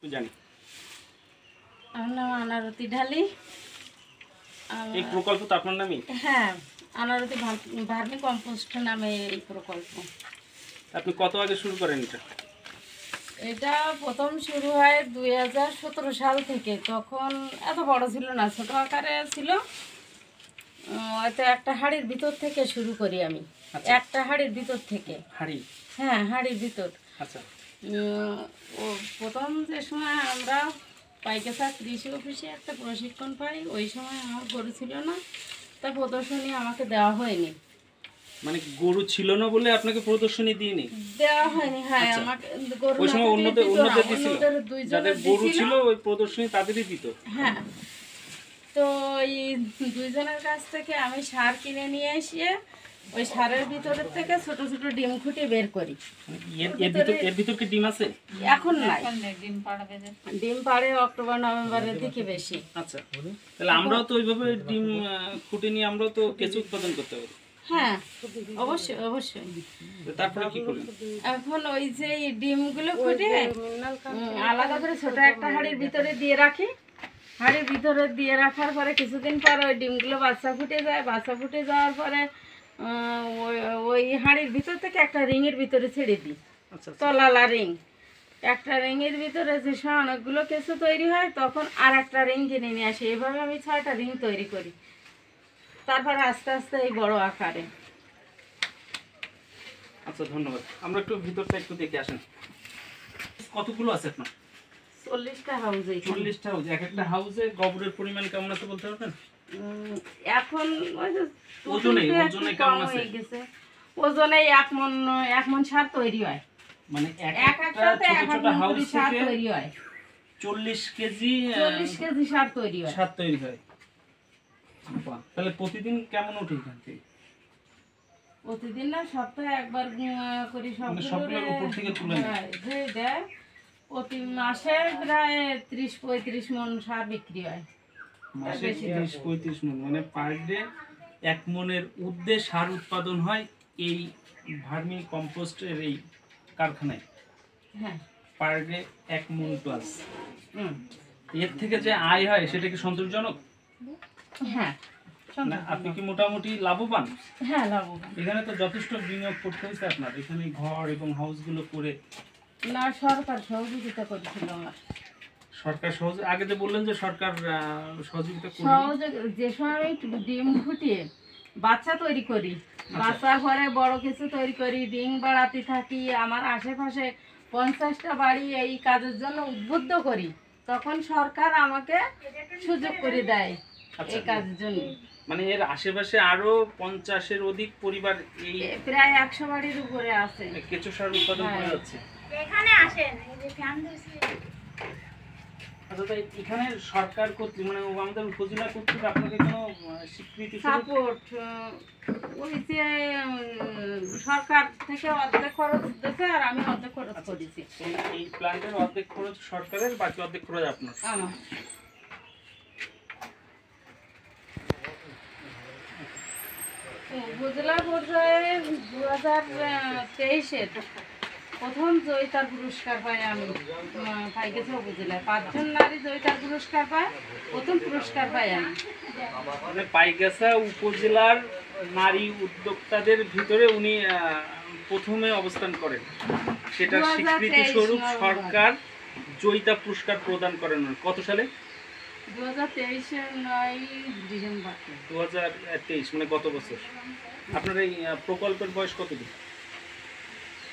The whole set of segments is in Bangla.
জানি। আমার নাম আনারতি ঢালি। এই প্রকল্প তো আপনার নামই? হ্যাঁ, আনারতি ভার্মি কম্পোস্ট নামে এই প্রকল্প। আপনি কত আগে শুরু করেন এটা? এটা প্রথম শুরু হয় 2017 সাল থেকে। তখন এত বড় ছিল না, ছোট আকারে ছিল। হয়তো একটা হাঁড়ির ভিতর থেকে শুরু করি আমি। একটা হাঁড়ির ভিতর থেকে। হাঁড়ি? হ্যাঁ, হাঁড়ির ভিতর। আচ্ছা। ও প্রথম যে সময় আমরা পাইকাসা কৃষি অফিসে একটা প্রশিক্ষণ পাই, ওই সময় আমার গরু ছিল না, তা প্রদর্শনী আমাকে দেওয়া হয়নি। মানে গরু ছিল না বলে আপনাকে প্রদর্শনী দিইনি? দেওয়া হয়নি। হ্যাঁ, আমাকে গরু ওই সময় অন্যদের দিছিল, যাদের গরু দিছিল। ছিল ওই প্রদর্শনী তাদেরই দিত। হ্যাঁ, তো ওই দুইজনের কাছ থেকে আমি সার কিনে নিয়ে এসে ওই সারের ভিতরের থেকে ছোট ছোট ডিম খুঁটে বের করি। এর ভিতর কি ডিম আছে? এখন নাই, ডিম পাড়ে অক্টোবর নভেম্বরের দিকে বেশি। আচ্ছা, তাহলে আমরাও তো ওইভাবে ডিম খুঁটে নিয়ে আমরাও তো কেঁচু উৎপাদন করতে পারি। হ্যাঁ, অবশ্যই অবশ্যই। তারপরে কি করলেন? এখন ওই যে ডিমগুলো ফুটে আলাদা করে ছোট একটা হাঁড়ির ভিতরে দিয়ে রাখি। হাঁড়ির ভিতরে দিয়ে রাখার পরে কিছুদিন পর ওই ডিমগুলো বাচ্চা ফুটে যায়। বাচ্চা ফুটে যাওয়ার পরে ওই হাঁড়ির ভিতর থেকে একটা রিংয়ের ভিতরে ছেড়ে দিই। আচ্ছা, তলালা রিং। একটা রিংয়ের ভিতরে যে অনেকগুলো কেঁচু তৈরি হয়, তখন আর একটা রিং কিনে নিয়ে আসি। এইভাবে আমি 6টা রিং তৈরি করি। তারপর আস্তে আস্তে এই বড় আকারে। আচ্ছা, ধন্যবাদ। আমরা একটু ভিতরটা একটু দেখে আসেন। কতগুলো আছে আপনার? 40টা হাউস। 40টা হাউস। এক একটা হাউসে গোবরের পরিমাণ কেমন আছে বলতে পারবেন? এখন ওই যে ওজনে কেমন আছে? হয়ে গেছে। ওজনে 1 মণ সার তৈরি হয়। মানে একটা ছোট ছোট হাউস থেকে তৈরি হয় 40 কেজি 40 কেজি সার তৈরি হয়। সার তৈরি হয়। তাহলে প্রতিদিন কেমন ওঠে এখান থেকে? প্রতিদিন না, সপ্তাহে একবার করি। সবগুলোর উপর থেকে তুলে দেয়। প্রতি মাসে প্রায় 30-35 মণ সার বিক্রি হয়। মাসে 30-35 মণ, মানে পার ডে 1 মণের ঊর্ধ্বে সার উৎপাদন হয় এই ভার্মি কম্পোস্টের এই কারখানায়। হ্যাঁ, পার ডে 1 মণ প্লাস। এর থেকে যে আয় হয় সেটা কি সন্তোষজনক? হ্যাঁ। আপনি কি মোটামুটি লাভবান? হ্যাঁ, লাভবান। এখানে তো যথেষ্ট বিনিয়োগ করতে হয়েছে আপনার, এখানে ঘর এবং হাউসগুলো করে। না, সরকার সহযোগিতা করেছিল আমার। সরকার আগে যে বললেন যে সরকার সহযোগিতা করে। যে সময় আমি ডিম ফুটিয়ে বাচ্চা তৈরি করি, বাচ্চা ঘরে বড় কিছু তৈরি করি, ডিম বাড়াতে থাকি, আমার আশেপাশে 50টা বাড়ি এই কাজের জন্য উদ্বুদ্ধ করি, তখন সরকার আমাকে সুযোগ করে দেয় এই কাজের জন্য। মানে এর আশেপাশে আরো 50-এর অধিক পরিবার এই প্রায় 100 বাড়ির উপরে আছে কেঁচো সার উৎপাদন করে যাচ্ছে। এখানে আসেন, এই যে ফ্যান দিয়েছি। আচ্ছা, তাই এখানে সরকার কর্তৃক মানে আমাদের উপজেলা কর্তৃক আপনাকে কোনো স্বীকৃতি সাপোর্ট ওই যে সরকার থেকে অর্ধেক খরচ দিতে, আর আমি অর্ধেক খরচ করেছি। এই প্ল্যান্টের অর্ধেক খরচ সরকারের, বাকি অর্ধেক খরচ আপনার। আমার উপজেলা পর্যায়ে 2023-এর প্রথম জয়িতার পুরস্কার পাই আমি। পাইগেছে উপজেলায় 5 জন নারী জয়িতার পুরস্কার পায়, প্রথম পুরস্কার পাই আমি। মানে পাইগাছা উপজেলার নারী উদ্যোক্তাদের ভিতরে উনি প্রথমে অবস্থান করেন, সেটা স্বীকৃতি স্বরূপ সরকার জয়িতা পুরস্কার প্রদান করেন। কত সালে? 2023-এর 9 ডিসেম্বর। 2023, মানে গত বছর। আপনার এই প্রকল্পের বয়স কতদিন?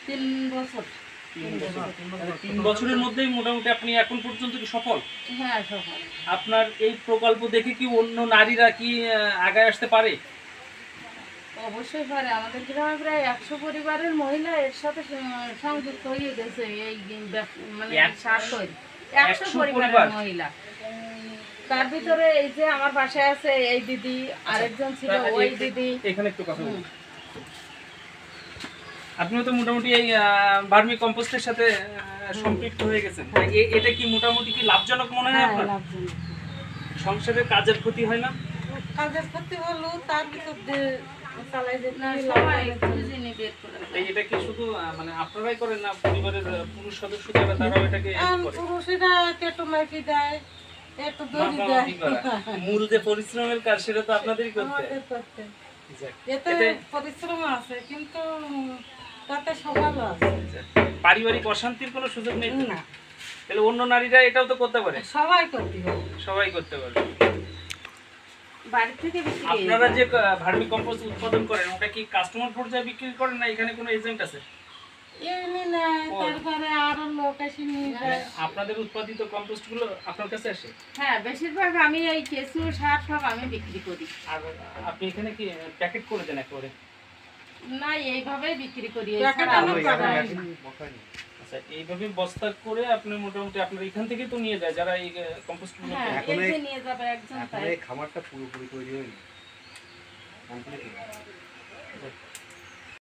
3 বছর। 3 বছরের মধ্যেই মোটামুটি আপনি এখন পর্যন্ত কি সফল? হ্যাঁ, সফল। আপনার এই প্রকল্প দেখে কি অন্য নারীরা কি আগায় আসতে পারে? অবশ্যই পারে। আমাদের গ্রামে প্রায় 100 পরিবারের মহিলা এর সাথে সংযুক্ত হয়ে গেছে। এই মানে সার তৈরি 100 পরিবারের মহিলা। তার ভিতরে এই যে আমার পাশে আছে এই দিদি, আরেকজন ছিল ওই দিদি। এখানে একটু কথা বলুন। আপনিও তো মোটামুটি এই ভার্মি কম্পোস্টের সাথে সম্পৃক্ত হয়ে গেছেন। এটা কি মোটামুটি কি লাভজনক মনে হয় আপনার? সংসারের কাজের ক্ষতি হয় না? কাজের ক্ষতি হলো, তার ভিতর চালাই যেতে সবাই বের করে এই এটা কি শুধু মানে আপনারাই করেন না পরিবারের পুরুষ সদস্য যারা তারাও এটাকে help করে? পুরুষেরা একটু মেপি দেয়, একটু দড়ি বাবা, দেয়। কি করা? মূল যে পরিশ্রমের কাজ সেটা তো আপনাদেরই করতে হয়। আমাদের করতে। যাক, এতে এতে- পরিশ্রম আছে কিন্তু তাতে সফলও আছে। যাক। পারিবারিক অশান্তির কোনো সুযোগ নেই তো? না, তাহলে অন্য নারীরা এটাও তো করতে পারে, সবাই করতে হবে। সবাই করতে পারে। বাড়ি থেকে বিক্রি হয়ে আপনারা যায়। যে ভার্মি কম্পোস্ট উৎপাদন করেন ওটা কি কাস্টমার পর্যায়ে বিক্রি করেন না এখানে কোনো এজেন্ট আছে? এমনি নেয়, ও। তারপরে আরো লোক এসে নিয়ে মানে যায়। আপনাদের উৎপাদিত কম্পোস্ট গুলো আপনার কাছে আসে? হ্যাঁ, বেশিরভাগ আমি এই কেঁচু সার সব আমি বিক্রি করি। আর আপনি এখানে কি প্যাকেট করে দেন একেবারে? না, এইভাবেই বিক্রি করি। প্যাকেট এছাড়া আনো আমি পাঠাই। আচ্ছা, এইভাবে বস্তা করে আপনি মোটামুটি আপনার এখান থেকে তো নিয়ে যায় যারা এই কম্পোস্ট গুলো হ্যাঁ, করে। এখন এই এই- যে নিয়ে যাবে একজন এখন তাই। এই খামারটা পুরোপুরি তৈরি হয়নি কমপ্লিট